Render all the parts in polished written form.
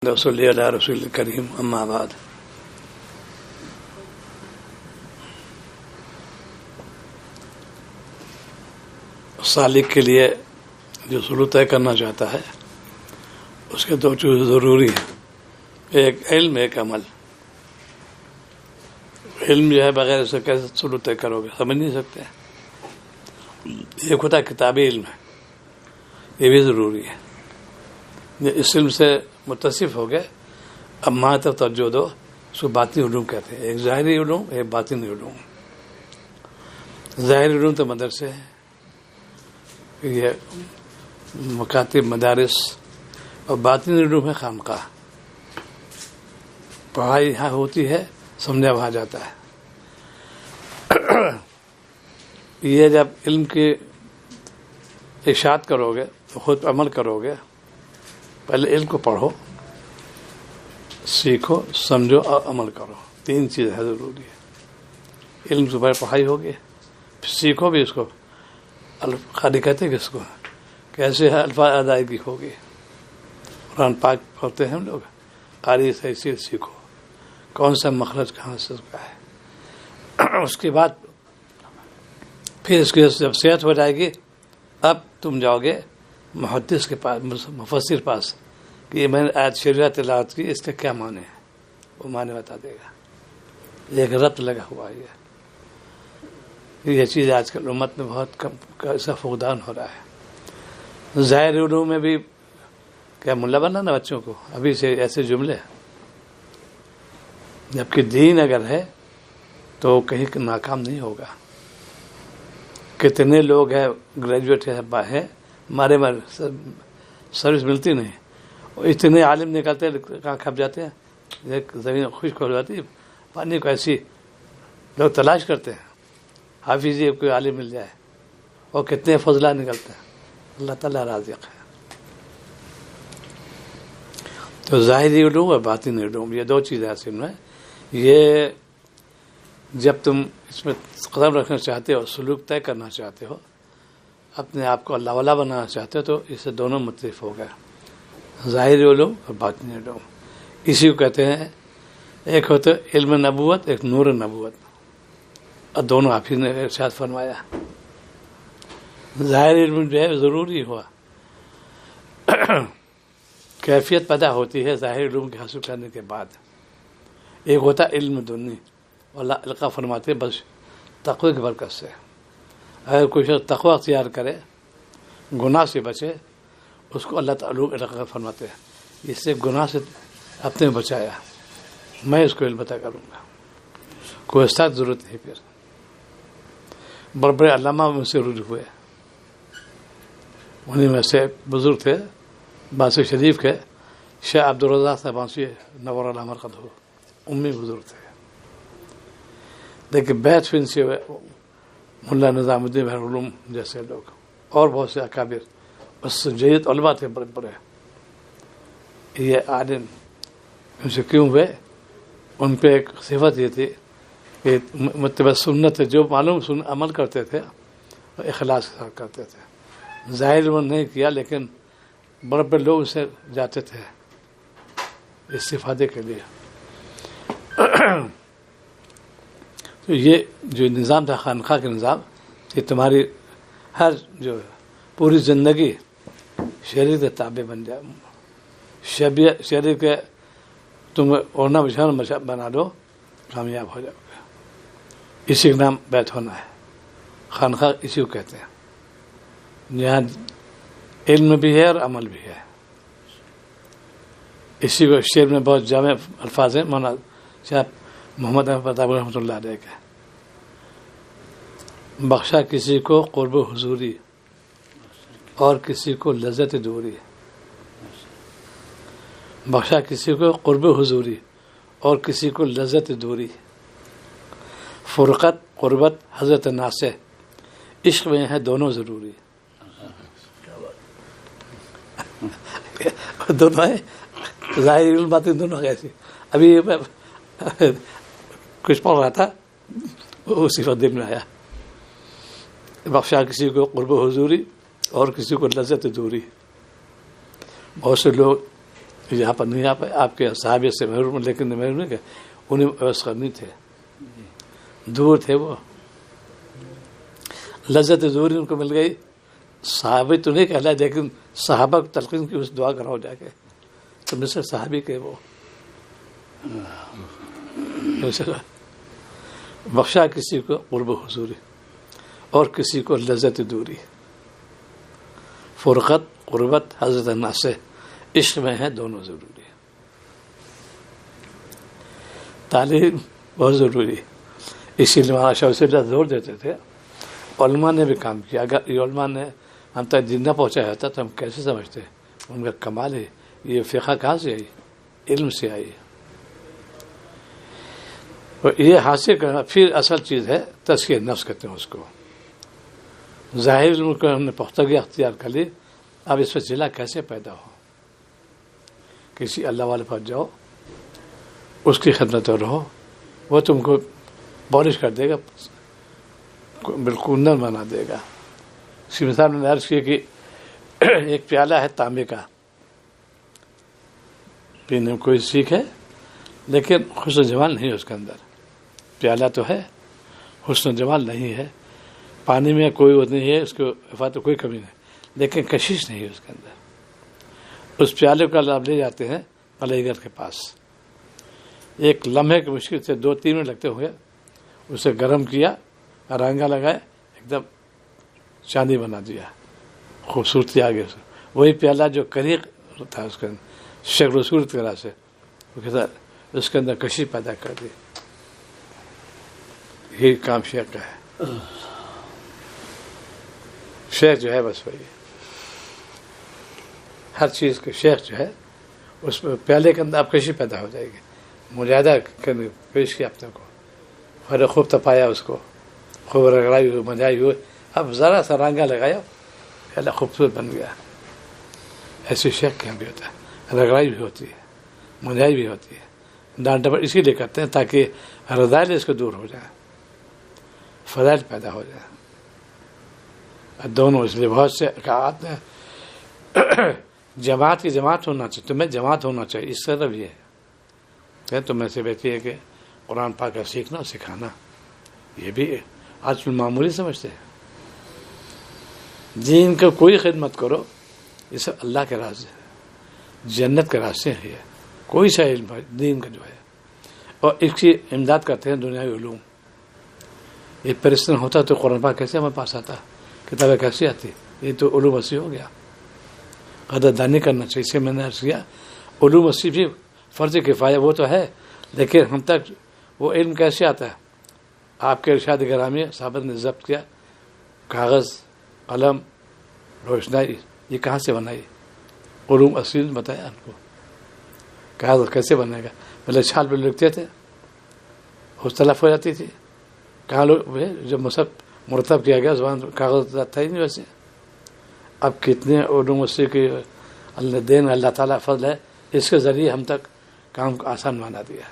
صلی علی رسول کریم اما بعد. سالک کے لیے جو سلوک طے کرنا چاہتا ہے اس کے دو چیز ضروری ہیں، ایک علم ایک عمل. علم جو ہے بغیر اسے کیسے سلوک طے کرو گے، سمجھ نہیں سکتے. ایک ہوتا ہے کتابی علم ہے، یہ بھی ضروری ہے. اس علم سے متصف ہو گئے اب ماں تک توجہ دو، اس کو باطنی علوم کہتے ہیں. ایک ظاہری علوم ایک باطنی علوم. ظاہری علوم تو مدرسے ہیں، یہ مکاتب مدارس، اور باطنی علوم ہے خانقاہ. پڑھائی یہاں ہوتی ہے، سمجھا وہاں جاتا ہے. یہ جب علم کی اشاعت کرو گے تو خود عمل کرو گے. پہلے علم کو پڑھو، سیکھو، سمجھو اور عمل کرو. تین چیزیں ضروری ہے. علم سے پہلے پڑھائی ہوگی، پھر سیکھو بھی اس کو. خالی کہتے کس کو، کیسے الفاظ ادائیگی ہوگی. قرآن پاک پڑھتے ہیں ہم لوگ، قاری سے حیثیت سیکھو، کون سا مخرج کہاں سے کا ہے. اس کے بعد پھر اس کی جب صحت ہو جائے گی، اب تم جاؤ گے محدث کے پاس، مفسر پاس، کہ یہ میں نے آیت شریعت تلاوت کی، اس کے کیا معنی ہے. وہ معنی بتا دے گا. ایک ربط لگا ہوا ہے. یہ چیز آج کل امت میں بہت کم ایسا فقدان ہو رہا ہے. ظاہر علوم میں بھی کیا ملا بنانا بچوں کو ابھی سے ایسے جملے، جبکہ دین اگر ہے تو کہیں ناکام نہیں ہوگا. کتنے لوگ ہیں گریجویٹ ہیں ہمارے سروس ملتی نہیں، اور اتنے عالم نکلتے کہاں کھپ جاتے ہیں. ایک زمین خشک ہو جاتی ہے، پانی کو ایسی لوگ تلاش کرتے ہیں. حافظی کوئی عالم مل جائے، اور کتنے فضلہ نکلتے ہیں. اللہ تعالیٰ رازق ہے. تو ظاہری علوم اور باطنی علوم، یہ دو چیزیں اصل میں. یہ جب تم اس میں قدم رکھنا چاہتے ہو، سلوک طے کرنا چاہتے ہو، اپنے آپ کو اللہ والا بنانا چاہتے ہو، تو اس سے دونوں مختلف ہو گئے، ظاہری علوم اور باطنی علوم. اسی کو کہتے ہیں، ایک ہوتا ہے علم نبوت، ایک نور نبوت، اور دونوں آپ ہی نے ارشاد فرمایا. ظاہری علم جو ہے ضروری ہوا، کیفیت پیدا ہوتی ہے ظاہری علوم کے حاصل کرنے کے بعد. ایک ہوتا ہے علم دنی، اللہ القا فرماتے بس تقوی کی برکت سے. اگر کوئی شخص تقوی اختیار کرے، گناہ سے بچے، اس کو اللہ تعالیٰ القا فرماتے ہیں اس سے گناہ سے اپنے بچایا، میں اس کو علم عطا کروں گا. کوئی سخت ضرورت نہیں. پھر بڑے بڑے علامہ مجھ سے رجوع ہوئے، انہیں میں سے بزرگ تھے بانسی شریف کے شاہ عبدالرزاق صاحب بانسی نور اللہ مرقد ہو، امی بزرگ تھے. لیکن بیت فن سے ملا نظام الدین بحر العلوم جیسے لوگ اور بہت سے اکابر اس سے جید علماء تھے بڑے بڑے. یہ عالم ان سے کیوں ہوئے؟ ان پہ ایک صفت یہ تھی کہ متبع سنت، جو معلوم عمل کرتے تھے اخلاص کے ساتھ کرتے تھے. ظاہر وہ نہیں کیا، لیکن بڑے بڑے لوگ اسے جاتے تھے استفادے کے لیے. تو یہ جو نظام تھا خانقاہ کا نظام، یہ تمہاری ہر جو پوری زندگی شریعت کے تابع بن جائے. شریعت کے تم اوڑھنا بچھانا بنا لو، کامیاب ہو جاؤ گے. اسی کا نام بیت ہونا ہے. خانقاہ اسی کو کہتے ہیں جہاں علم بھی ہے اور عمل بھی ہے. اسی کو شعر میں بہت جامع الفاظ ہیں مولانا شاہ محمد احمد پرتاپ رحمۃ اللہ علیہ کے. بخشا کسی کو قرب حضوری اور کسی کو لذت دوری. بخشا کسی کو قرب حضوری اور کسی کو لذت دوری. فرقت قربت حضرت ناصح، عشق میں ہے دونوں ضروری. دونوں ہے ظاہری علم باتیں دونوں ایسی. ابھی کچھ پڑھ رہا تھا، اسی وقت دل میں آیا. بخشا کسی کو قرب حضوری اور کسی کو لذت دوری. بہت سے لوگ یہاں پر نہیں آپ کے صحابیت سے محروم، لیکن محروم نہیں کہ انہیں وسخر نہیں تھے، دور تھے وہ. لذت ظہوری ان کو مل گئی. صحابی تو نہیں کہلا، لیکن صحابہ کو تلقین کی اس دعا کراؤ جا کے، تو مثل صحابی کے وہ بخشا کسی کو قرب و حضوری اور کسی کو لذت دوری. فرقت قربت حضرت اللہ سے عشق میں ہے دونوں ضروری. تعلیم بہت ضروری، اسی لیے مولانا شاہ سے زور دیتے تھے. علماء نے بھی کام کیا. اگر یہ علماء نے ہم تک دین نہ پہنچایا ہوتا تو ہم کیسے سمجھتے؟ ان کا کمال ہے. یہ فقہ کہاں سے آئی؟ علم سے آئی. اور یہ حاصل کرنا پھر اصل چیز ہے تزکیہ نفس کہتے ہیں اس کو. ظاہر علم کو ہم نے پختگی اختیار کر لی. اب اس پر ضلع کیسے پیدا ہو؟ کسی اللہ والے پر جاؤ، اس کی خدمت میں رہو، وہ تم کو پالش کر دے گا، بالکل نرم بنا دے گا. اسی مثال میں نے عرض کی کہ ایک پیالہ ہے تانبے کا، پینے میں کوئی سیکھ ہے لیکن حسن جمال نہیں ہے اس کے اندر. پیالہ تو ہے، حسن جمال نہیں ہے. پانی میں کوئی وہ نہیں ہے، اس کو حفاظت کوئی کمی نہیں، لیکن کشش نہیں ہے اس کے اندر. اس پیالے کو آپ لے جاتے ہیں پلیگر کے پاس. ایک لمحے کی مشکل سے 2-3 منٹ لگتے ہوئے اسے گرم کیا، رنگا لگائے، ایک دم چاندی بنا دیا، خوبصورتی آگے سے. وہی پیالہ جو قریق تھا اس کے اندر شکل و صورت طرح سے اس کے اندر کشی پیدا کر دی. یہی کام شیخ کا ہے. شیخ جو ہے بس وہی ہر چیز کے شیخ جو ہے اس میں پیالے کے اندر آپ کشی پیدا ہو جائے گی. مجاہدہ کرنے پیش کیا اپنے کو، پھر خوب تپایا، اس کو خوب رگڑائی ہوئی، مجائی ہوئی. اب ذرا سا رنگا لگایا، پیالہ خوبصورت بن گیا. ایسے شیخ کے یہاں بھی ہوتا ہے، رگڑائی بھی ہوتی ہے، مجائی بھی ہوتی ہے. ڈانٹ ڈپٹ اسی لیے کرتے ہیں تاکہ رذائل اس کو دور ہو جائے، فضائل پیدا ہو جائے. دونوں اس لیے بہت سے کہات ہیں جماعت کی جماعت ہونا چاہیے، تمہیں جماعت ہونا چاہیے. اس طرح بھی ہے تمہیں سے بہتر ہے کہ قرآن پاک کا سیکھنا سکھانا. یہ بھی آج کل معمولی سمجھتے ہیں. دین کا کوئی خدمت کرو، یہ سب اللہ کے راستے ہے، جنت کے راستے ہیں. یہ کوئی سا علم دین کا جو ہے، اور اس کی امداد کرتے ہیں دنیاوی علوم. یہ پرستن ہوتا تو قرآن پاک کیسے ہمارے پاس آتا، کتابیں کیسی آتی؟ یہ تو علوم وسیع ہو گیا. قدردانی کرنا چاہیے. اسے میں نے عرض کیا علوم وسیع بھی فرض کفایہ وہ تو ہے، لیکن ہم تک وہ علم کیسے آتا ہے؟ آپ کے ارشاد گرامی صحابت نے ضبط کیا، کاغذ، قلم، روشنائی یہ کہاں سے بنائی؟ علوم اصیل بتایا ان کو. کاغذ کیسے بنے گا؟ پہلے چھال پہ لکھتے تھے، اس تلف ہو جاتی تھی. کہاں لوگ جب مرتب کیا گیا زبان کاغذ تھا ہی نہیں ویسے. اب کتنے علوم وسیع کی اللہ دین، اللہ تعالیٰ فضل ہے، اس کے ذریعے ہم تک کام کو آسان بنا دیا.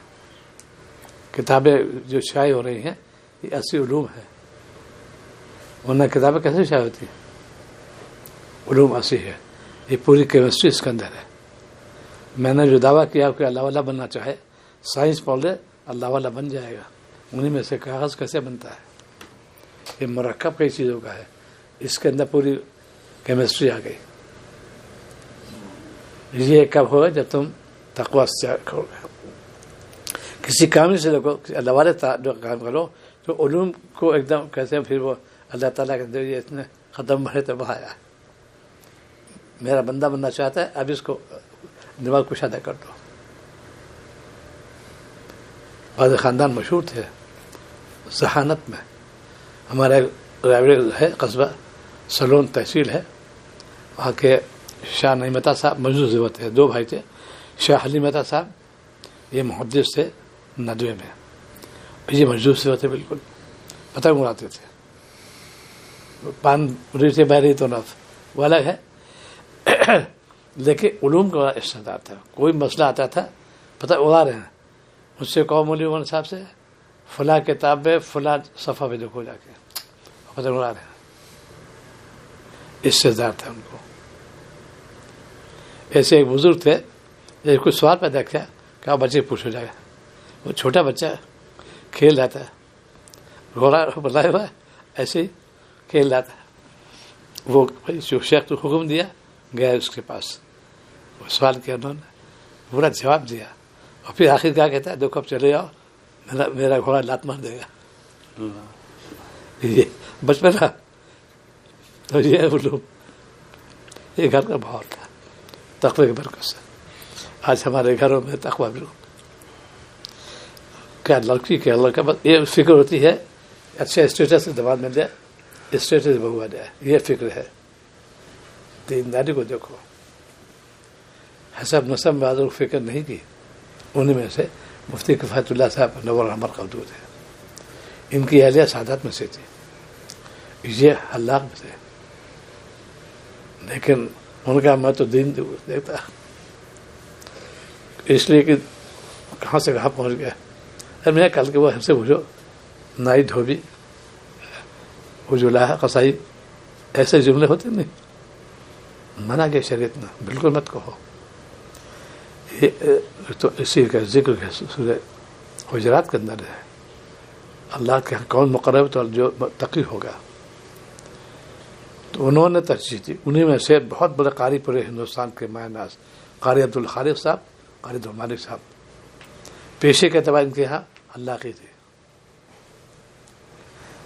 کتابیں جو شائع ہو رہی ہیں یہ ایسی علوم ہے، ورنہ کتابیں کیسے شائع ہوتی ہیں؟ علوم ایسی ہے. یہ پوری کیمسٹری اس کے اندر ہے. میں نے جو دعویٰ کیا کہ اللہ والا بننا چاہے سائنس پڑھ لے اللہ والا بن جائے گا. انہیں میں سے کاغذ کیسے بنتا ہے؟ یہ مرکب کئی چیزوں کا ہے، اس کے اندر پوری کیمسٹری آ گئی. یہ کب ہوگا؟ جب تم تقویٰ سے کرو گے. کسی کام سے دیکھو اللہ والے جو کام کرو تو علوم کو ایک دم کیسے پھر وہ اللہ تعالیٰ کے ذریعے اس نے ختم بڑھے تو بہایا. میرا بندہ بننا چاہتا ہے، اب اس کو دماغ کشادہ کر دو. بعض خاندان مشہور تھے ذہانت میں. ہمارا ہے قصبہ سلون تحصیل ہے، وہاں کے شاہ نعمتہ صاحب مجوز ہوتے ہیں. 2 بھائی تھے، شاہ علی مہتا صاحب یہ محدث تھے ندوے میں، یہ مجوز سے ہوتے بالکل. پتنگ اڑاتے تھے، پان ریتے بہری تو نف وہ الگ ہے، لیکن علوم کا استعداد تھا. کوئی مسئلہ آتا تھا پتنگ اڑا رہے ہیں، مجھ سے کہو مولوی عمر صاحب سے فلاں کتاب میں فلاں صفحہ پہ دیکھو جا کے پتنگ اڑا رہے ہیں. استعداد تھا ان کو. ایسے ایک بزرگ تھے جب کوئی سوال پیدا کیا کہا بچے پوچھو جائے گا. وہ چھوٹا بچہ کھیل رہا تھا, گھوڑا بنایا ہوا ایسے ہی کھیل رہا تھا. وہ جو شیخ نے حکم دیا گیا اس کے پاس, وہ سوال کیا انہوں نے, پورا جواب دیا, اور پھر آخر کیا کہتا ہے دیکھو اب چلے جاؤ, میرا گھوڑا لات مار دے گا. یہ بچپن تھا تو یہ یہ گھر کا ماحول تھا تقوی کی برکت سے. آج ہمارے گھروں میں تقوی بھی کیا لڑکی کے اللہ کا بس یہ فکر ہوتی ہے اچھا اسٹیٹس سے دبان مل جائے, اسٹیٹس بہوا جائے, یہ فکر ہے. دینداری کو دیکھو, حسب نصب بہادر کو فکر نہیں کی. انہیں میں سے مفتی کفایت اللہ صاحب نور الحمد قدوت ہے, ان کی اہلیہ سعادت میں سے تھی, یہ حلاق میں تھے, لیکن ان کا میں تو دین دیکھتا اس لیے کہ کہاں سے کہاں پہنچ گیا. ارے میں کل کے وہ ہم سے پوچھو نائی دھوبی اجولا قصائی ایسے جملے ہوتے نہیں, منع کے شریعت میں بالکل مت کہو. یہ تو اسی کا ذکر ہے سورہ حجرات کے اندر ہے, اللہ کے کون مقرب تو جو تقی ہوگا. تو انہوں نے ترجیح دی. انہیں میں سے بہت بڑے قاری پورے ہندوستان کے مایہ ناز قاری عبدالخالق صاحب, قاری عبدالمالک صاحب, پیشے کے اعتبار ان کے یہاں اللہ کی تھی,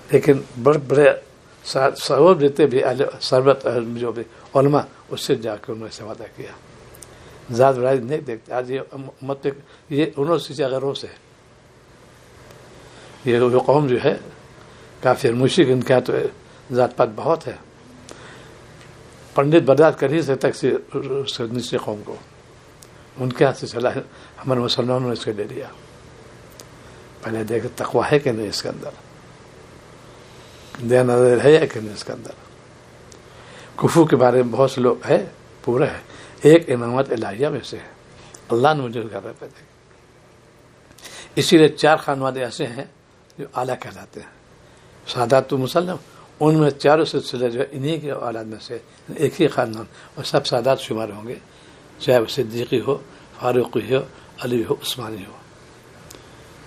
لیکن بڑے بڑے ثواب دیتے بھی سربت جو بھی علماء اس سے جا کے انہوں نے سوادہ کیا. ذات برائے نہیں دیکھتے آج یہ امت پہ, یہ انہوں سے غیروں سے یہ قوم جو ہے کافی مشرک, ان کے یہاں تو ذات پات بہت ہے. پنڈت برداشت کر ہی سکتا نچلے قوم کو, ان کے ہاتھ سے چلا ہے. ہمارے مسلمانوں نے اس کو لے لیا. پہلے دیکھ تقوی ہے کہ نہیں اس کے اندر, دیا نظر ہے کہ نہیں اس کے اندر. کفو کے بارے میں بہت سے لوگ ہے پورا ہے, ایک امامت الہیہ میں سے ہے, اللہ نے مجھے گھر میں پیدا کیا. اسی لیے 4 خاندان ایسے ہیں جو اعلیٰ کہلاتے ہیں. سادات مسلم ان میں 4 سلسلے جو ہے انہی کے اولاد میں سے ایک ہی خاندان, اور سب سادات شمار ہوں گے, چاہے وہ صدیقی ہو, فاروقی ہو, علی ہو, عثمانی ہو.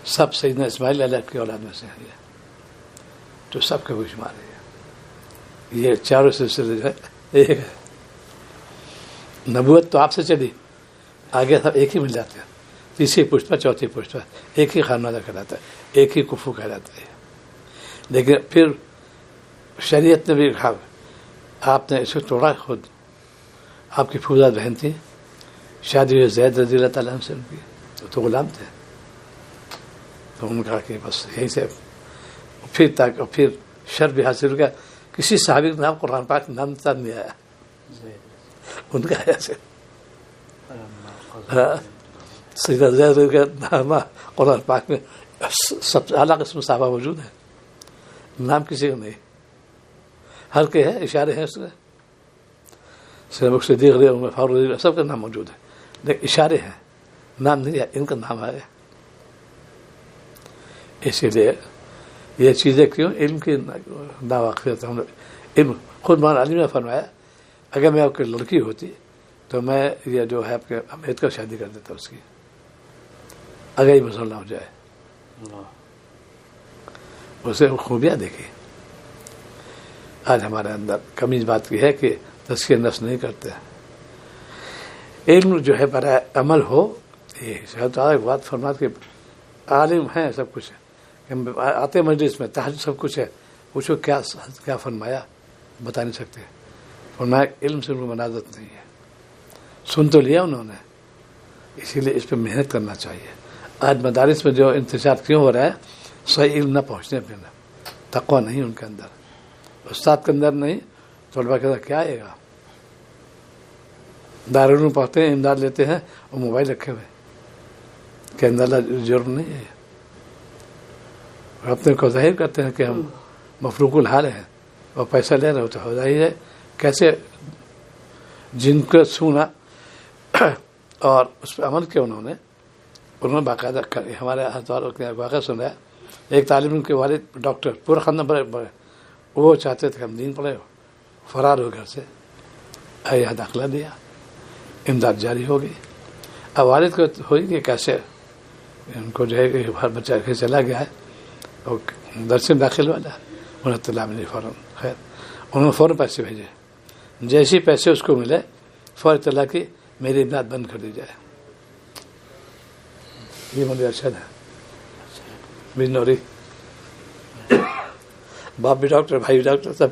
سب سیدنا اسماعیل علیہ کی اولاد میں سے ہیں, یہ تو سب کے وہ شمار ہے. یہ 4 سلسلے جو ہے ایک ہے. نبوت تو آپ سے چلی, آگے سب ایک ہی مل جاتے ہیں. 3 پشت پر 4 پشت پر ایک ہی خاندان کہلاتا ہے, ایک ہی کفو کہلاتا ہے. لیکن پھر شریعت نے بھی کہا آپ نے اس کو توڑا خود. آپ کی پھوزا بہن تھی, شادی ہوئی زید رضی اللہ تعالیٰ عنہ سے, ان کی تو غلام تھے. تو انہوں نے کہا کہ بس یہیں سے پھر تاکہ پھر شر بھی حاصل ہو گیا. کسی صحابی کا نام قرآن پاک نام تک نہیں آیا, ان کا ایسے سیدنا زید کا نام قرآن پاک میں سب سے اعلیٰ قسم صحابہ موجود ہیں, نام کسی کا نہیں. ہر کے ہے اشارے ہیں اس میں, سیدنا صدیق رضی اللہ, فاروق رضی اللہ, سب کا نام موجود ہے, لیکن اشارے ہیں, نام نہیں ہے. ان کا نام ہے. اسی لیے یہ چیزیں کیوں علم کی ناواقفیت. ہم علم خود مولانا علی نے فرمایا اگر میں آپ کی لڑکی ہوتی تو میں یہ جو ہے آپ کے امید کا شادی کر دیتا اس کی, اگر یہ مسئلہ ہو جائے. اسے خوبیاں دیکھی. آج ہمارے اندر کمی اس بات کی ہے کہ تزکیہ نفس نہیں کرتے. علم جو ہے برائے عمل ہو. یہ شاید ایک بات فرماتے کہ عالم ہیں سب کچھ ہے, آتے مجلس میں تہجد سب کچھ ہے, پوچھو کیا فرمایا, بتا نہیں سکتے. فرمایا علم سے ان کو منازعت نہیں ہے. سن تو لیا انہوں نے, اسی لیے اس پہ محنت کرنا چاہیے. آج مدارس میں جو انتشار کیوں ہو رہا ہے, صحیح علم نہ پہنچنے پہ, نہ تقوی نہیں ان کے اندر, استاد کے اندر نہیں, طلباء کے اندر کیا آئے گا. دارالعلوم پڑھتے ہیں, امداد لیتے ہیں, اور موبائل رکھے ہوئے کہ اندر جرم نہیں ہے. اپنے کو ظاہر کرتے ہیں کہ ہم مفروق الحال ہیں اور پیسہ لے رہے ہوتے. ظاہر ہے کیسے جن کو سنا اور اس پہ عمل کیا انہوں نے باقاعدہ ہمارے ہاتھواروں کے واقعہ سنا ہے. ایک طالب علم کے والد ڈاکٹر, پورا خاندان بڑے, وہ چاہتے تھے ہم دین پڑھے, فرار ہو گھر سے, یہاں داخلہ دیا, امداد جاری ہو گئی. اب والد کو ہوئی کہ کیسے ان کو جو ہے کہ ہر بچہ کے چلا گیا ہے اور درس میں داخل والا انہیں اطلاع ملی فوراً. خیر انہوں نے فوراً پیسے بھیجے. جیسے پیسے اس کو ملے فوراً اطلاع کی میری امداد بند کر دی جائے. یہ مجھے ارشد ہے بجنوری. باپ بھی ڈاکٹر بھائی بھی ڈاکٹر سب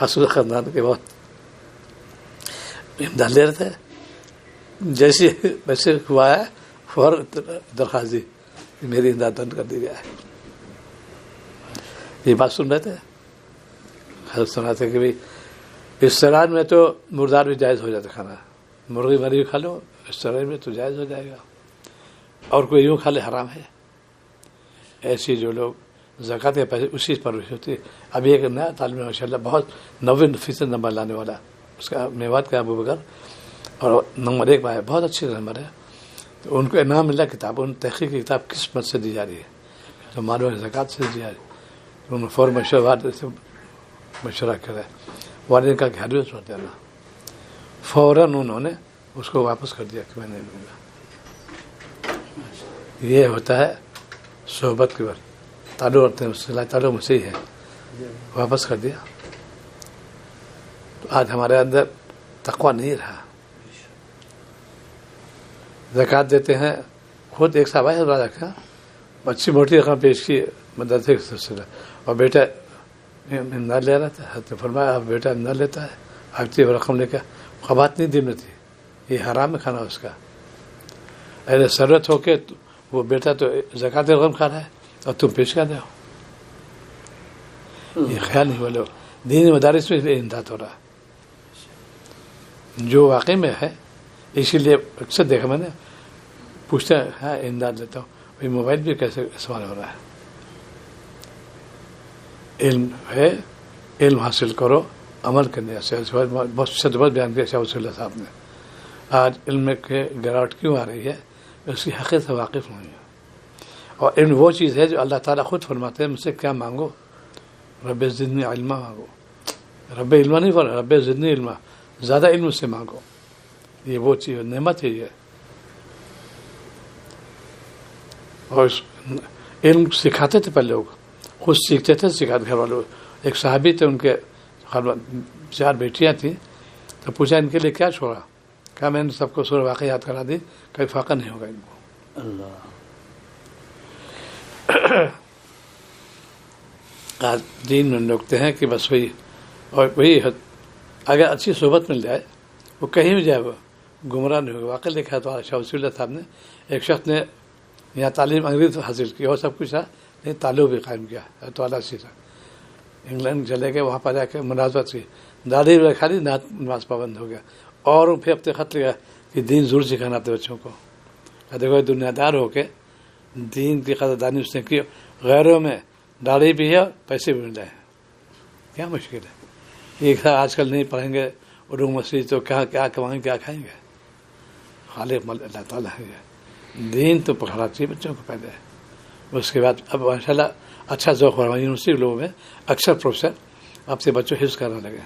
اصل خاندان کے بہت امداد لے رہے تھے. جیسے پیسے ہوا ہے فوراً درخواست دی کہ میری امداد بند کر دی جائے. یہ بات سن رہے تھے حضرت سناتے کہ بھائی اس طرح میں تو مردار بھی جائز ہو جاتا کھانا. مرغی مری کھا لو اس طرح میں تو جائز ہو جائے گا. اور کوئی یوں کھا لے حرام ہے. ایسی جو لوگ زکوٰۃ کے پیسے اسی پر ہوتی ہے. ابھی ایک نیا طالب ماشاء اللہ بہت 90% نمبر لانے والا اس کا میوات کا ابو بکر اور نمبر 1 پہ ہے. بہت اچھی نمبر ہے. تو ان کو انعام ملا کتاب. ان تحقیق کی کتاب کس مت سے دی جا رہی ہے تو معلوم ہے زکوٰۃ سے دی جا رہی ہے. انہوں نے فوراً مشورہ کرا. والد کا گھر بھی چھوڑ دینا. فوراً انہوں نے اس کو واپس کر دیا کہ میں نہیں لوں گا. یہ ہوتا ہے صحبت کے بعد تعلق مجھ سے ہی ہے. واپس کر دیا. تو آج ہمارے اندر تقویٰ نہیں رہا. زکوٰۃ دیتے ہیں. خود ایک صاحب ہے رکھا اچھی موٹی رقم پیش کی مدرسے کے سلسلہ اور بیٹا امداد لے رہا تھا. حضرت فرمایا اب بیٹا امداد لیتا ہے آگتی رقم لے کر. خوبات نہیں دن تھی. یہ حرام ہے کھانا اس کا. ایسے ضرورت ہو کے وہ بیٹا تو زکوٰۃ رقم کھا رہا ہے اور تم پیش کر دو. یہ خیال نہیں بولو. دینی مدارس میں امداد ہو رہا ہے جو واقعی میں ہے. اسی لیے اکثر دیکھا میں نے پوچھتے ہیں ہاں امداد لیتا ہوں بھائی موبائل بھی کیسے استعمال ہو رہا ہے. علم ہے. علم حاصل کرو عمل کرنے سے. بہت صدبت بیان کیا شاہ ولی اللہ صاحب نے. آج علم کے گراوٹ کیوں آ رہی ہے اس کی حقیقت سے واقف نہیں ہے. اور علم وہ چیز ہے جو اللہ تعالیٰ خود فرماتے ہیں مجھ سے کیا مانگو رب زدنی علما مانگو. رب علما نہیں فرما رب زدنی علما. زیادہ علم اس سے مانگو. یہ وہ چیز نعمت ہے. یہ اور علم سکھاتے تھے پہلے لوگ خود سیکھتے تھے سکھاتے گھر والوں. ایک صحابی تھے ان کے 4 بیٹیاں تھیں تو پوچھا ان کے لیے کیا چھوڑا. کہا میں نے سب کو سورہ واقعہ یاد کرا دی کبھی فاقہ نہیں ہوگا ان کو. آج دین میں لوگتے ہیں کہ بس وہی اور وہی اگر اچھی صحبت مل جائے وہ کہیں بھی جائے وہ گمراہ نہیں ہوگا. واقعہ لکھا تو شاہ ولی اللہ صاحب نے ایک شخص نے یہاں تعلیم انگریزی حاصل کی اور سب کچھ تھا لیکن تعلق بھی قائم کیا. تو اعلیٰ سیکھا. انگلینڈ چلے گئے وہاں پر جا کے مناظرت کی. داڑھی رکھا دی نماز پابند ہو گیا. اور پھر اپنے خط لگا کہ دین ضرور سکھانا اپنے بچوں کو. دیکھو دنیا دار ہو کے دین کی قدردانی اس نے کی. غیروں میں داڑھی بھی ہے اور پیسے بھی مل رہے ہیں. کیا مشکل ہے. ایک آج کل نہیں پڑھیں گے علوم مسجد تو کیا کمائیں گے کیا کھائیں گے. خالق اللہ تعالیٰ ہے. دین تو پکڑا چاہیے بچوں کو پہلے. اس کے بعد اب ماشاء اللہ اچھا ذوق ہو رہا ہے. یونیورسٹی کے لوگوں میں اکثر پروفیسر اب سے بچوں حفظ کرنے لگے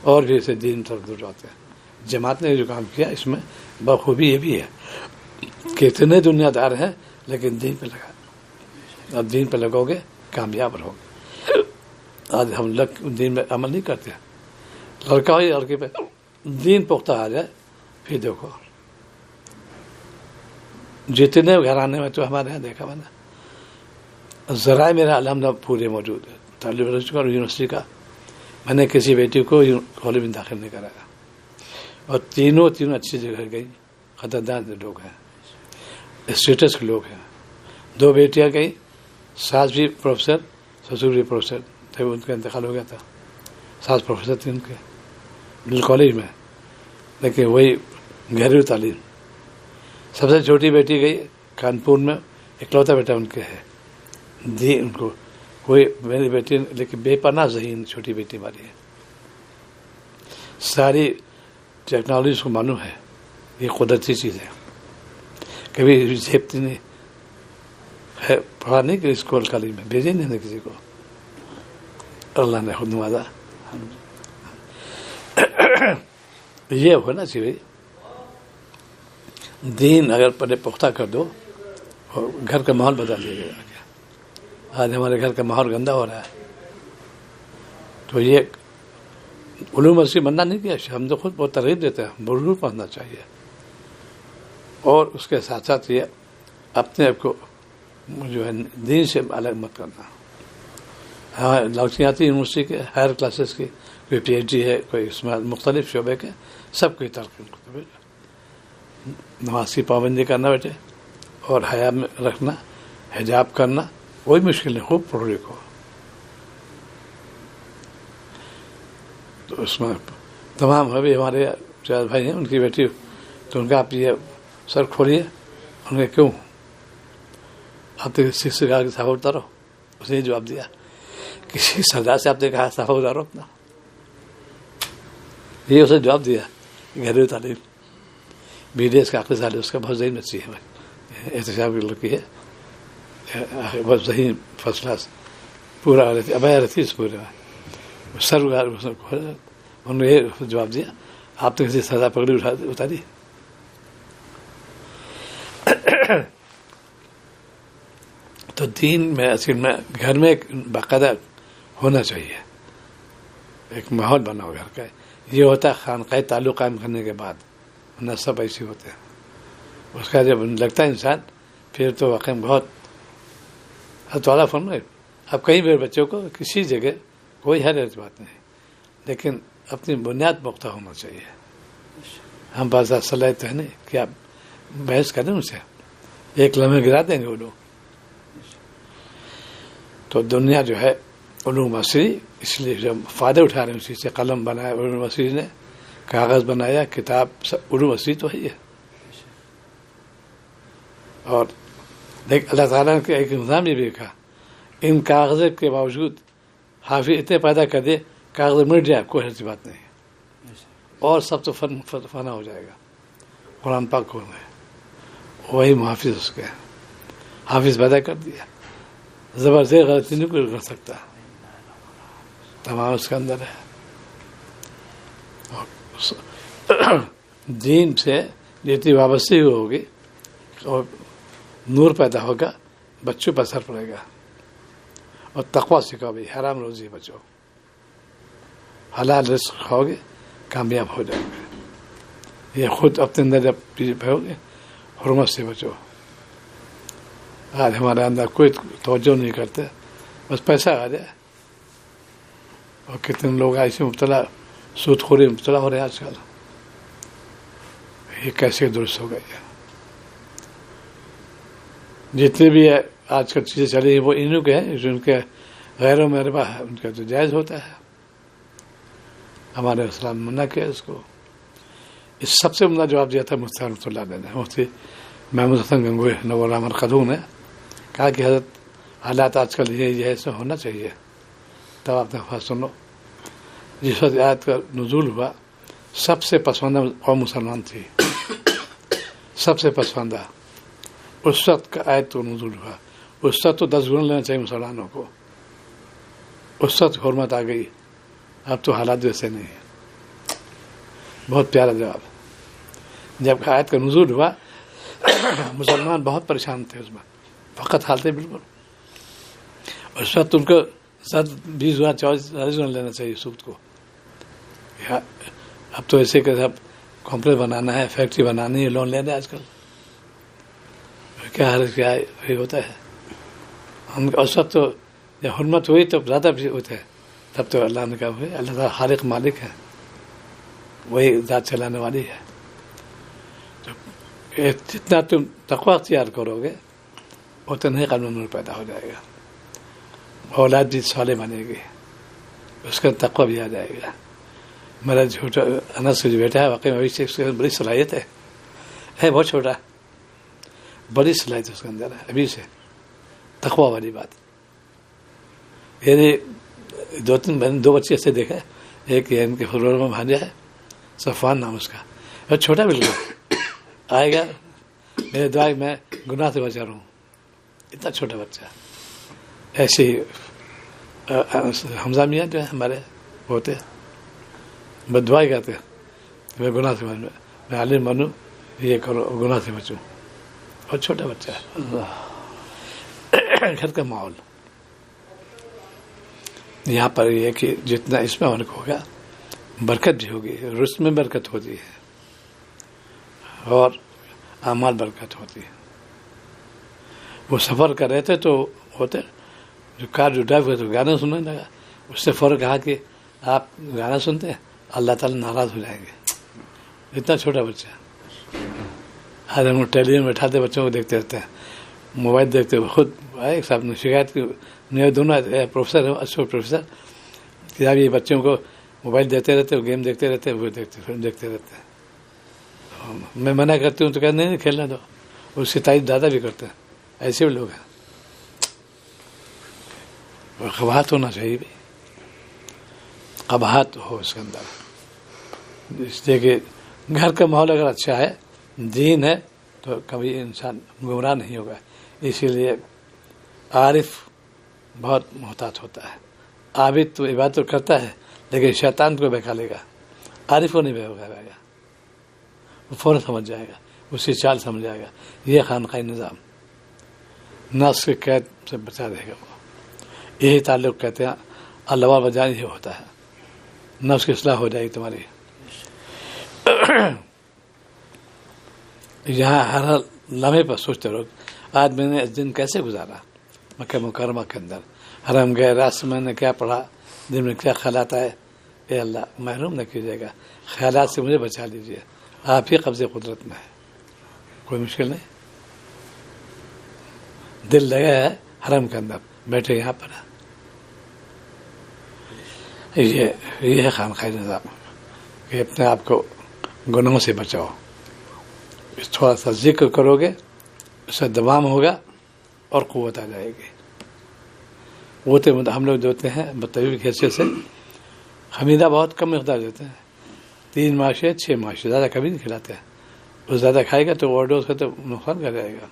اور بھی اسے دین طرف دور جاتے ہیں. جماعت نے جو کام کیا اس میں بخوبی یہ بھی ہے کہ اتنے دنیا دار ہیں لیکن دین پہ لگا. اب دین پہ لگو گے کامیاب رہو گے. آج ہم لوگ دین میں عمل نہیں کرتے. لڑکا ہو یا لڑکی پہ دین پختہ آ جائے پھر دیکھو. جتنے گھرانے میں تو ہمارے یہاں دیکھا میں نے ذرائع میرا الحمدللہ پورے موجود ہے. طالب علم اور یونیورسٹی کا میں نے کسی بیٹی کو کالج میں داخل نہیں کرایا اور تینوں اچھی جگہ گئی. قدردان لوگ ہیں اسٹیٹس کے لوگ ہیں. 2 بیٹیاں گئی. ساس بھی پروفیسر سسر بھی پروفیسر تھے. ان کا انتقال ہو گیا تھا. ساس پروفیسر تھے ان کے کالج میں لیکن وہی گھریلو تعلیم. سب سے چھوٹی بیٹی گئی کانپور میں. اکلوتا بیٹا ان کے ہے. دی ان کو کوئی میری بیٹی لیکن بے پناہ ذہین چھوٹی بیٹی ہماری ہے. ساری ٹیکنالوجی کو معلوم ہے یہ قدرتی چیز ہے. کبھی جھیپتی نہیں ہے. پڑھا نہیں کہ اسکول کالج میں بھیجے نہیں کسی کو. اللہ نے خود نوازا. یہ ہونا چاہیے دین اگر پہلے پختہ کر دو اور گھر کا ماحول بدل دے گا. آج ہمارے گھر کا ماحول گندا ہو رہا ہے. تو یہ علوم اصلی بننا نہیں کیا, ہم تو خود بہت ترغیب دیتے ہیں ضرور پڑھنا چاہیے. اور اس کے ساتھ ساتھ یہ اپنے آپ کو جو ہے دین سے الگ مت کرنا. ہاں لوسیاتی یونیورسٹی کے ہائر کلاسز کی کوئی پی ایچ ڈی ہے, کوئی اس میں مختلف شعبے کے, سب کوئی ترقی نماز کی پابندی کرنا بیٹے, اور حیا میں رکھنا, حجاب کرنا, کوئی مشکل نہیں, خوب پڑھو لکھو. تو اس میں تمام ابھی ہمارے شاید بھائی ہیں, ان کی بیٹی, تو ان کا آپ یہ سر کھولیے. ان نے کیوں آپ نے کسی سے کہا کہ صاحب اتارو؟ اس نے جواب دیا کسی سردار سے آپ نے کہا صاحب اتارو اپنا؟ یہ اسے جواب دیا. گھریلو تعلیم BDS کا آخری سال ہے, اس کا بہت ذہین بچی ہے, احتساب کی لڑکی ہے, بہت ذہین فرسٹ کلاس, پورا ابیا رہتی اس پورے میں سر. انہوں نے یہ جواب دیا آپ نے کسی سزا پکڑی اتاری. تو دین میں اصل میں گھر میں ایک باقاعدہ ہونا چاہیے, ایک ماحول بنا ہو گھر کا. یہ ہوتا ہے خانقاہ تعلق قائم کرنے کے بعد, ورنہ سب ایسے ہوتے ہیں. اس کا جب لگتا ہے انسان, پھر تو واقعی بہت تولا فن ہے. اب کئی بار بچوں کو کسی جگہ کوئی حیرت بات نہیں, لیکن اپنی بنیاد پختہ ہونا چاہیے. ہم بعض صلاحیت ہے نہیں کہ آپ بحث کریں ان سے, ایک لمحے گرا دیں گے وہ لوگ. تو دنیا جو ہے علوم عصری, اس لیے جب فائدہ اٹھا رہے ہیں اسی سے. قلم بنایا علوم عصری نے, کاغذ بنایا, کتاب, علوم عصری تو ہے. اور دیکھ اللہ تعالیٰ نے ایک نظام یہ بھی کہا, ان کاغذ کے باوجود حافظ اتنے پیدا کر دے کاغذ مٹ جائے, کوئی ایسی بات نہیں, اور سب تو فنا ہو جائے گا. قرآن پاک کھول رہے, وہی محافظ اس کے حافظ پیدا کر دیا. زبردست غلطی نہیں کوئی کر سکتا, تمام اس کے اندر ہے. دین سے جتنی وابستگی ہوگی اور نور پیدا ہوگا, بچوں پر اثر پڑے گا. اور تقویٰ سکھاؤ بھائی, حرام روزی بچو, حلال رزق کھاؤ گے کامیاب ہو جاؤ گے. یہ خود اپنے اندر جب پہو گے, حرمت سے بچو. آج ہمارے اندر کوئی توجہ نہیں کرتے, بس پیسہ آ جائے. اور کتنے لوگ ایسے مبتلا, سود خوری مبتلا ہو رہے ہیں آج کل. یہ کیسے درست ہو گئی ہے؟ جتنے بھی آج کل چیزیں چلی ہیں وہ انہوں کے ہیں, جو ان کے غیروں میں ربا ہے ان کا تو جائز ہوتا ہے. ہمارے اسلام منع کیا اس کو. اس سب سے عمدہ جواب دیا تھا مفتی رحمۃ اللہ علیہ نے, مفتی محمود حسن گنگوئی نور رحمن خدوں نے کہا کہ حضرت حالات آج کل یہ ایسا ہونا چاہیے. تب آپ نے بات سنو, جس وقت آیت کا نزول ہوا سب سے پسندہ قوم مسلمان تھی, سب سے پسندہ. اس وقت کا آیت تو نزول ہوا, اس وقت تو 10 گنا لینا چاہیے مسلمانوں کو, اس وقت حرمت آ گئی. اب تو حالات ویسے نہیں ہیں. بہت پیارا جواب. جب آیت کا نزول ہوا مسلمان بہت پریشان تھے, اس میں فقط حالتیں بالکل. اس وقت ان کو 20 گنا 40 گنا لینا چاہیے سود کو. اب تو ایسے کہ اب کمپلیکس بنانا ہے, فیکٹری بنانی ہے, لون لینا ہے آج کل. کیا حالت کیا یہ ہوتا ہے. اس وقت تو جب حرمت ہوئی تو زیادہ بھی ہوتے ہیں. تب تو اللہ نے کہا اللہ تعالیٰ خالق مالک ہے, وہی ذات چلانے والی ہے. تو جتنا تم تقویٰ اختیار کرو گے اتنا ہی قلب نور پیدا ہو جائے گا, اولاد بھی صالح بنے گی, اس کا تقویٰ بھی آ جائے گا. میرا چھوٹا انس جو بیٹا ہے واقعی میں اس کے بڑی صلاحیت ہے بہت چھوٹا, بڑی صلاحیت اس کے اندر ہے ابھی سے, تقویٰ والی بات. یعنی 2 بچے ایسے دیکھے, ایک ان کے فلور میں بھانجا ہے صفوان نام اس کا, اور چھوٹا بالکل آئے گا میرے دعا میں گناہ سے بچا رہا ہوں, اتنا چھوٹا بچہ. ایسے ہی حمزہ میاں جو ہے ہمارے ہوتے بد دعا کرتے, میں گناہ سے میں عالم بنوں, یہ کرو گناہ سے بچو. بہت چھوٹا بچہ ہے. گھر کا ماحول یہاں پر یہ ہے کہ جتنا اس میں فرق ہوگا برکت بھی ہوگی. رزق میں برکت ہوتی ہے اور اعمال برکت ہوتی ہے. وہ سفر کر رہے تھے تو ہوتے جو کار جو ڈرائیو کرتے گانا سننے لگا. اس سے فوراً کہا کہ آپ گانا سنتے ہیں اللہ تعالیٰ ناراض ہو جائیں گے. اتنا چھوٹا بچہ. آج ہم ٹیلی ویژن بیٹھاتے بچوں کو دیکھتے رہتے ہیں, موبائل دیکھتے ہوئے. خود ایک صاحب نے شکایت کی, میرے دونوں پروفیسر ہیں, اچھے پروفیسر, کہ صاحب یہ بچوں کو موبائل دیتے رہتے وہ گیم دیکھتے رہتے وہ فلم دیکھتے رہتے ہیں. میں منع کرتی ہوں تو کہتے نہیں کھیلنا دو. اس کی تعریف دادا بھی کرتے ہیں. ایسے بھی لوگ ہیں. قباحت ہونا چاہیے بھی, قباحت ہو اس کے اندر. اس لیے کہ گھر کا ماحول اگر اچھا ہے, دین ہے, تو کبھی انسان گمراہ نہیں ہوگا. اسی لیے عارف بہت محتاط ہوتا ہے. عابد تو عبادت کرتا ہے لیکن شیطان کو بہکا لے گا. عارف کو نہیں بہکائے گا, وہ فوراً سمجھ جائے گا, اس کی چال سمجھ جائے گا. یہ خانقاہی نظام نفس کے قید سے بچا دے گا. وہ یہی تعلق کہتے ہیں اللہ بجان ہی ہوتا ہے. نفس کی اصلاح ہو جائے گی تمہاری. یہاں ہر لمحے پر سوچتے رہو آج میں نے اس دن کیسے گزارا. مکہ مکرمہ کے اندر حرم گئے, راستے میں نے کیا پڑھا, دن میں کیا خیالات آئے. اے اللہ محروم نہ کیجیے گا, خیالات سے مجھے بچا لیجیے. آپ ہی قبضے قدرت میں ہے, کوئی مشکل نہیں. دل لگا ہے حرم کے اندر, بیٹھے یہاں پر. یہ ہے خانقاہی نظام کہ اپنے آپ کو گناہوں سے بچاؤ. تھوڑا سا ذکر کرو گے اس سے دوام ہوگا اور قوت آ جائے گی. قوت ہم لوگ دیتے ہیں طبیب کی حیثیت سے حمیدہ بہت کم مقدار دیتے ہیں. 3 ماشے 6 ماشے, زیادہ کبھی نہیں کھلاتے ہیں. وہ زیادہ کھائے گا تو اوور ڈوز کا تو نقصان کر جائے گا,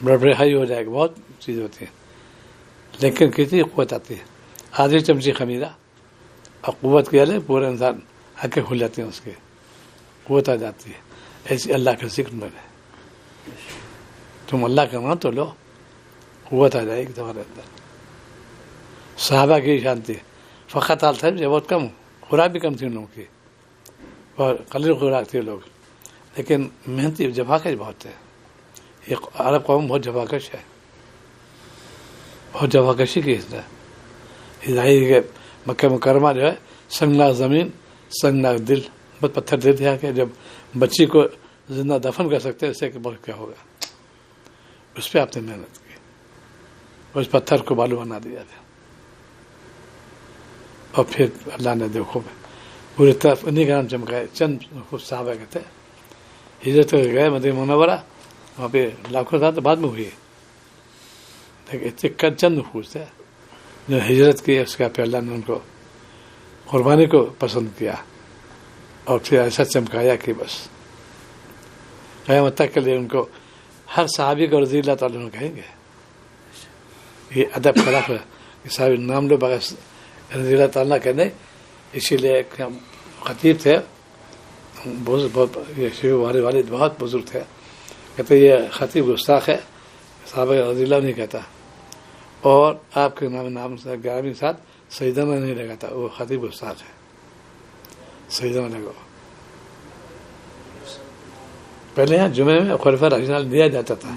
بلڈ پریشر ہائی ہو جائے گا. بہت چیز ہوتی ہے لیکن کتنی قوت آتی ہے. آدھی چمچی خمیرہ اور قوت کے لیے پورے انسان حقیں کھل جاتی ہیں, اس کے قوت آ جاتی ہے. ایسی اللہ کا ذکر میں ہے. تم اللہ کا نام تو لو, قوت آ جائے گی تمہارے اندر. صحابہ کی شانتی فقط حال تھا بہت کم, خوراک بھی کم تھی ان لوگوں کی اور قلیل خوراک تھی لوگ, لیکن محنتی جفاکش بہت ہے. یہ عرب قوم بہت جفاکش ہے, بہت جفاکشی کی اس نے. ظاہر کہ مکہ مکرمہ جو ہے سنگناک زمین سنگناک دل, بس پتھر دے دیا کہ جب بچی کو زندہ دفن کر سکتے اس سے کہ بہت کیا ہوگا. اس پہ آپ نے محنت کی, اس پتھر کو بالو بنا دیا تھا. اور پھر اللہ نے دیکھو پوری طرف انہیں کا نام چمکائے. چند خوب صحابہ کہتے ہیں ہجرت کر گئے مدینہ منورہ, وہاں پہ لاکھوں سال تو بعد میں ہوئی, لیکن اتنے چند نفوس تھے جو ہجرت کی. اس کا پھر اللہ نے ان کو قربانی کو پسند کیا اور پھر ایسا چمکایا کہ بس قیامت تک کے لیے ان کو ہر صحابی کو رضی اللہ تعالیٰ کہیں گے. یہ ادب خلاف ہے کہ صحابی نام لو بغیر رضی اللہ تعالیٰ کہنے. اسی لیے ایک خطیب تھے بہت والد بہت بزرگ تھے, کہتے یہ خطیب گستاخ ہے, صحابہ رضی اللہ نہیں کہتا, اور آپ کے نام سے 11ویں ساتھ سیدنا نہیں لگاتا. وہ خطیب گستاخ ہے, سیدنا لگو. پہلے یہاں جمعے میں خلیفہ راشدین دیا جاتا تھا,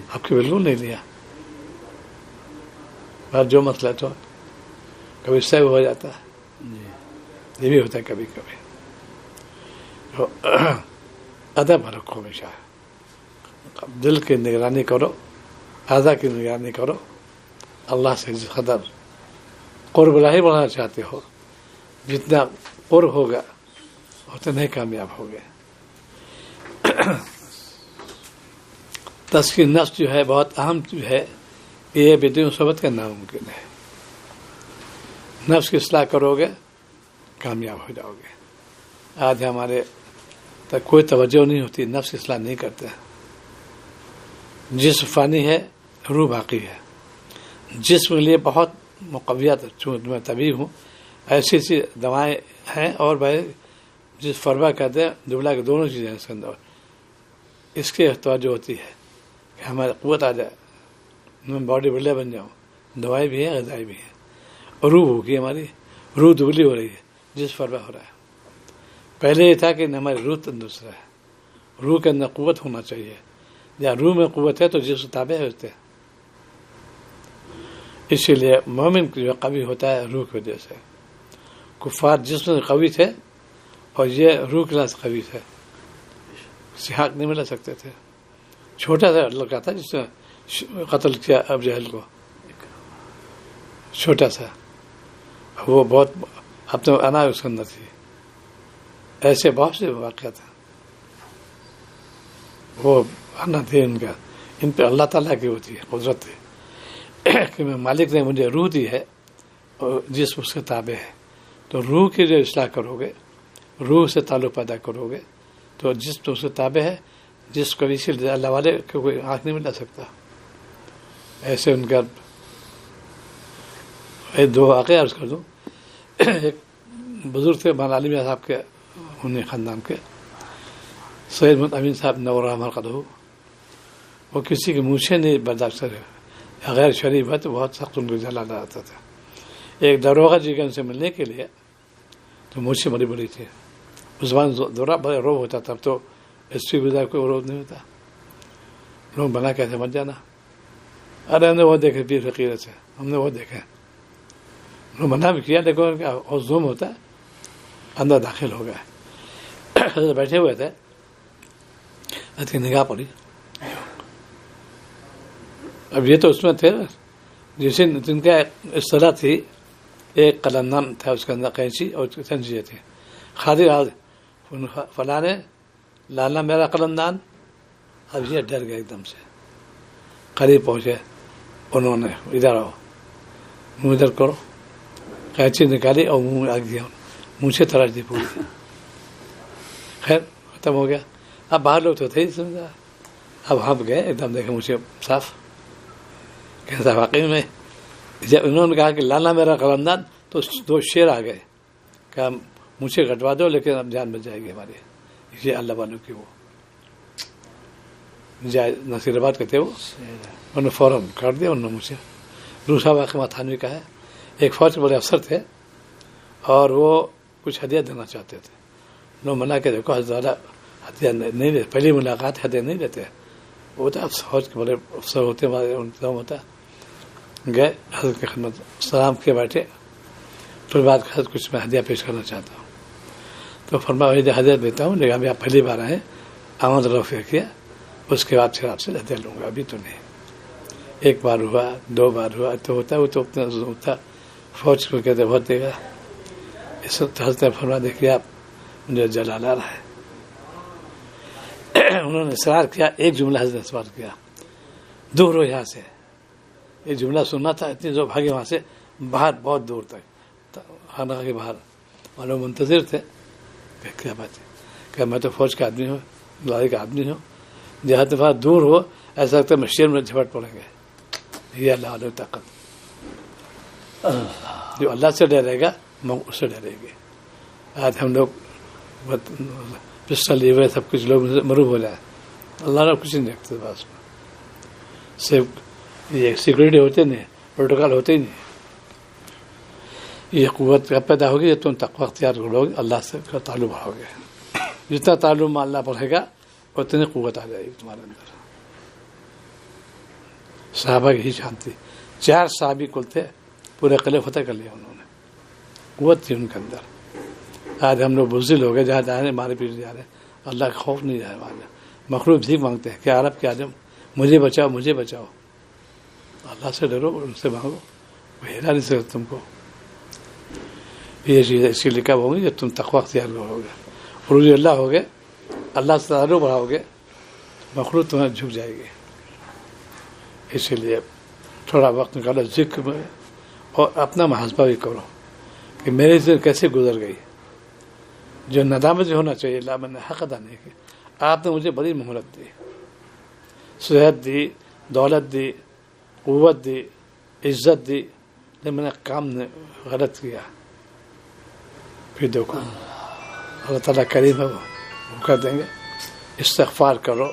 آپ کے بالکل نہیں لیا. بات جو مسئلہ تو کبھی اس سے ہو جاتا ہے, یہ بھی ہوتا ہے کبھی کبھی. تو ادب رکھو ہمیشہ, دل کی نگرانی کرو, اعضاء کی نگرانی کرو. اللہ سے جس قدر قرب الہی بنانا چاہتے ہو, جتنا قرب ہوگا اتنے کامیاب ہوگے. تزکیہ نفس جو ہے بہت اہم جو ہے, یہ بدون صحبت کرنا ممکن ہے. نفس کی اصلاح کرو گے کامیاب ہو جاؤ گے. آج ہمارے تک کوئی توجہ نہیں ہوتی, نفس کی اصلاح نہیں کرتے. جسم فانی ہے, روح باقی ہے. جسم کے لیے بہت مقویات, چونکہ میں طبیب ہوں, ایسی ایسی دوائیں ہیں اور بھائی جس فرما کہتے ہیں دبلا کے دونوں چیزیں اس کے اندر، اس کی توجہ ہوتی ہے کہ ہماری قوت آ جائے، میں باڈی بلڈر بن جاؤں، دوائی بھی ہے غذائی بھی ہے، اور روح ہوگی ہماری، روح دبلی ہو رہی ہے جس فرما ہو رہا ہے. پہلے یہ تھا کہ ہماری روح تندرست ہے، روح کے اندر قوت ہونا چاہیے، جہاں روح میں قوت ہے تو جسم تابع ہوتے ہیں. اسی لیے مومن جو قوی ہوتا ہے روح کی وجہ سے. کفار جسم سے قوی تھے اور یہ روح کے ساتھ قوی تھے، کسی حق نہیں ملا سکتے تھے. چھوٹا سا لڑکا تھا جس نے قتل کیا ابو جہل کو، چھوٹا سا، وہ بہت اپنے انا اس کے اندر تھی. ایسے بہت سے واقعات ہیں، وہ انا تھے ان کا، ان پہ اللہ تعالیٰ کی ہوتی ہے قدرت ہے کہ میں مالک نے مجھے روح دی ہے اور جسم اس کے تابع ہے. تو روح کی جو اصلاح کرو گے، روح سے تعلق پیدا کرو گے تو جسم اس کے تابع ہے، جس کو اسی لیے اللہ والے کو کوئی آنکھ نہیں ملا سکتا. ایسے ان کا دو واقعہ عرض کر دوں. ایک بزرگ تھے مولانا علی میاں صاحب کے، انہیں خاندان کے، سید محمد امین صاحب نور رحمہ قدہ. وہ کسی کے مونچھیں نہیں برداشت کرے، غیر شریف ہے تو بہت سخت ان کو جلانا آتا تھا. ایک داروغہ جی کے ان سے ملنے کے لیے تو مونچھیں بڑی بڑی تھی، اس زمان دورہ بڑا روب ہوتا تھا، اب تو ایس پی گزار کوئی روب نہیں ہوتا. لوگ بنا کیسے مت جانا، ارے ہم نے وہ دیکھے پیر فقیر سے، ہم نے وہ دیکھے، انہوں نے منع بھی کیا لیکن اور زوم ہوتا ہے اندر داخل ہو گئے. بیٹھے ہوئے تھے، اس کی نگاہ پڑی. اب یہ تو اس میں تھے جن کا اصطلاح تھی، ایک قلندان تھا اس کے اندر قینچی اور چنچیاں تھی. خاطر فلاں نے لانا میرا قلندان. اب یہ ڈر گئے ایک دم سے، قریب پہنچے، انہوں نے ادھر آؤ، منہ ادھر کرو، قینچی نکالی اور منہ آ گیا، منہ سے تراش دی پوری. خیر ختم ہو گیا. اب باہر لوگ تو تھے ہی سمجھا. اب ہم گئے ایک دم دیکھے مجھے صاف، کہتا واقعی میں جب انہوں نے کہا کہ لانا میرا قلندان تو دو شیر آ گئے کہ مجھے کٹوا دو لیکن اب جان بچ جائے گی ہماری. یہ اللہ والوں کی وہ نصیر آباد کے تھے، وہ انہوں نے فوراً کاٹ دیا. انہوں نے مجھے دوسرا واقعہ تھانوی کا ہے. ایک فوج کے بڑے افسر تھے اور وہ کچھ ہدیہ دینا چاہتے تھے. انہوں نے منع کہ دیکھو زیادہ ہدیہ نہیں دیتے، پہلی ملاقات ہدیہ نہیں دیتے. وہ ہوتا فوج کے بڑے افسر ہوتے ہیں، انتظام ہوتا ہے. گئے حضرت کی خدمت، سلام کے بیٹھے، پھر بعد حضرت کچھ میں ہدیہ پیش کرنا چاہتا ہوں. تو فرمایا ہدیہ دیتا ہوں لیکن ابھی آپ پہلی بار آئے، آمد رفع کیا، اس کے بعد پھر آپ سے ہدیہ لوں گا، ابھی تو نہیں. ایک بار ہوا، دو بار ہوا تو ہوتا ہے، وہ تو اتنا ہوتا. فوج کو کہتے بہت دے گا. اس وقت حضرت فرما دیکھیے آپ مجھے جلال آ رہا ہے. انہوں نے اصرار کیا، ایک جملہ حضرت نے سوال کیا، دور ہو یہاں سے. یہ جملہ سننا تھا، اتنی جو بھاگے وہاں سے باہر بہت دور تک خانقاہ کے باہر. اور لوگ منتظر تھے کہ کیا بات ہے، کہ میں تو فوج کا آدمی ہوں، لڑائی کا آدمی ہوں، جہاں دفعہ دور ہو ایسا لگتا ہے میں شیر میں جھپٹ پڑیں گے. یہ اللہ علیہ طاقت، جو اللہ سے ڈرے گا اس سے ڈرے گی. آج ہم لوگ پسٹل لیے ہوئے سب کچھ لوگ مروب ہو جائے، اللہ نے کچھ نہیں رکھتے پاس میں. صرف یہ سیکورٹی ہوتے نہیں، پروٹوکال ہوتے ہی نہیں. یہ قوت کب پیدا ہوگی جب تم تقوی اختیار کرو گے، اللہ سے تعلق بڑھاؤ گے. جتنا تعلق میں اللہ بڑھے گا اتنی قوت آ جائے گی تمہارے اندر. صحابہ کی ہی شانتی، 4 صحابی کل تھے، پورے قلعے فتح کر لیا انہوں نے، قوت تھی ان کے اندر. آج ہم لوگ بزدل ہو گئے، جہاں جا رہے ہیں مارے پیٹ جا رہے ہیں، اللہ کا خوف نہیں جائے. مخلوق بھیک مانگتے ہیں کہ عرب کے آدم مجھے بچاؤ مجھے بچاؤ. اللہ سے ڈرو، ان سے مانگو، وہ ہیرا نہیں سکتے تم کو. یہ چیز اسی لیے کب ہوگی جب تم تقوی اختیار کرو گے، عروج اللہ ہوگے، اللہ سے تعلق بڑھاؤ گے، مخلوق تمہیں جھک جائے گی. اسی لیے تھوڑا وقت نکالو ذکر میں، اور اپنا محاسبہ بھی کرو کہ میری زندگی کیسے گزر گئی. جو ندامت بھی ہونا چاہیے، اللہ میں نے حق ادا نہیں کیا. آپ نے مجھے بڑی مہلت دی، صحت دی، دولت دی، قوت دی، عزت دی، لیکن میں نے کام نے غلط کیا. پھر دیکھو اللہ تعالیٰ کریم ہے وہ کر دیں گے. استغفار کرو,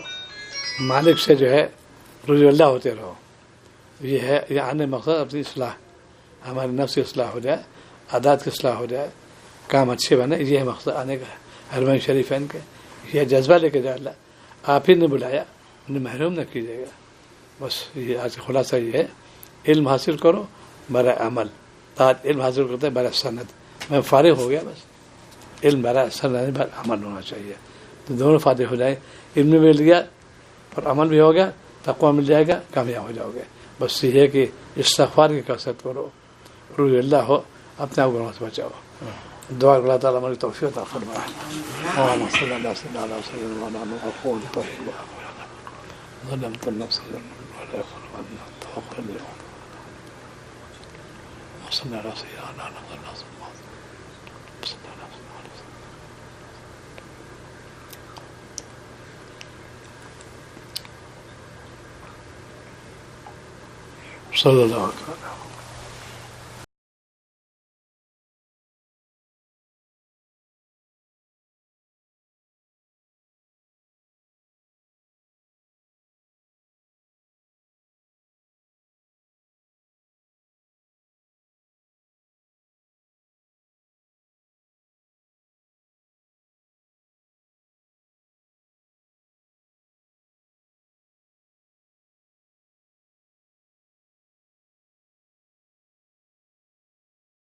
مالک سے جو ہے رجوع اللہ ہوتے رہو. یہ ہے یہ آنے مقصد اپنی اصلاح, ہمارے نفس کی اصلاح ہو جائے, عادات کی اصلاح ہو جائے, کام اچھے بنے, یہ مقصد آنے کا ہے. حرمین شریفین کے یہ جذبہ لے کے جا اللہ, آپ ہی نے بلایا, انہیں محروم نہ کیجیے گا. بس یہ آج کا خلاصہ یہ ہے, علم حاصل کرو برائے عمل. علم حاصل کرتے ہیں برائے سند. میں فارغ ہو گیا, بس علم برائے سند برائے عمل ہونا چاہیے, تو دونوں فائدے ہو جائیں. علم بھی مل گیا اور عمل بھی ہو گیا, تقویٰ مل جائے گا, کامیاب ہو جاؤ گے. بس یہ ہے کہ استغفار کی کثرت کرو, رجوع اللہ ہو, اپنے آپ گناہوں سے بچاؤ. دعا اللہ تعالیٰ ہماری توفیق عطا فرمائے. اللہم صلی اللہ علیہ وسلم وقول طیب ظلمت النفس ولا يغفر توفر اليوم وصلى على سيدنا محمد. صلی اللہ علیہ وسلم.